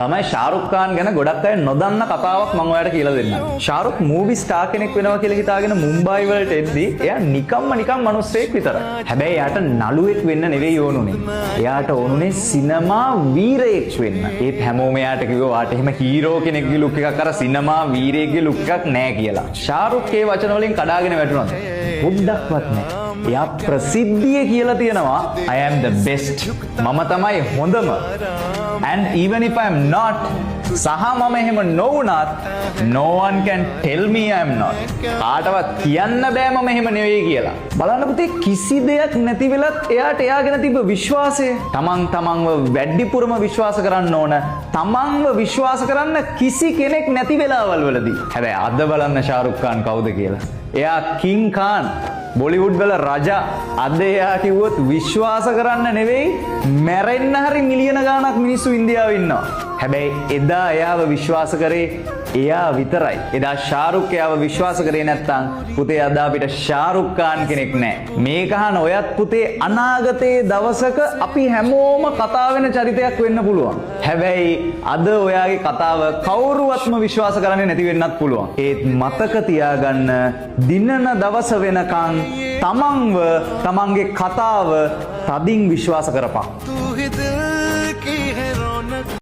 තමයි ශාරුක් ખાන් ගැන ගොඩක් අය නොදන්න කතාවක් මම ඔයාලට කියලා දෙන්නම්. ශාරුක් මූවි ස්ටාර් කෙනෙක් වෙනවා කියලා හිතාගෙන මුම්බායි වලට එද්දි එයා නිකම්ම නිකම් මිනිස්සෙක් විතරයි. හැබැයි එයාට නළුවෙක් වෙන්න නෙවෙයි ඕනුනේ. එයාට ඕනුනේ සිනමා වීරයෙක් වෙන්න. ඒත් හැමෝම එයාට කිව්වා වාට එහෙම හීරෝ කෙනෙක්ගේ ලුක් එකක් අර සිනමා වීරයෙක්ගේ ලුක් එකක් නෑ කියලා. ශාරුක් ඒ වචන වලින් කඩාගෙන වැටුණාද? පොඩ්ඩක්වත් නෑ. එයා ප්‍රසිද්ධිය කියලා තියෙනවා I am the best. මම තමයි හොඳම. And even if I am not, සහ මම එහෙම නොවුනත් no one can tell me I am not. කාටවත් කියන්න බෑ මම එහෙම නෙවෙයි කියලා. බලන්න පුතේ කිසි දෙයක් නැති වෙලත් එයාට එයා ගැන තිබ්බ විශ්වාසය. තමන්ව වැඩිපුරම විශ්වාස කරන්න ඕන. තමන්ව විශ්වාස කරන්න කිසි කෙනෙක් නැති වෙලාවල් වලදී. හැබැයි අද බලන්න ශාරුක් ખાන් කවුද කියලා. එයා කිං ખાන්. බොලිවුඩ් වල රජා. අද එයා කිව්වොත් විශ්වාස කරන්න නෙවෙයි මැරෙන්න හරි මිලියන ගාණක් මිනිස්සු ඉන්දියාවේ ඉන්නවා. හැබැයි එදා එයාව විශ්වාස කරේ එයා විතරයි. එදා ශාරුක් එයාව විශ්වාස කරේ නැත්නම් පුතේ අද අපිට ශාරුක් ખાන් කෙනෙක් නැහැ. මේක අහන ඔයත් පුතේ අනාගතයේ දවසක අපි හැමෝම කතා වෙන චරිතයක් වෙන්න පුළුවන්. හැබැයි අද ඔයාගේ කතාව කවුරුවත්ම විශ්වාස කරන්නේ නැති වෙන්නත් පුළුවන්. ඒත් මතක තියාගන්න දිනන දවස වෙනකන් තමන්ව තමන්ගේ කතාව තදින් විශ්වාස කරපන්.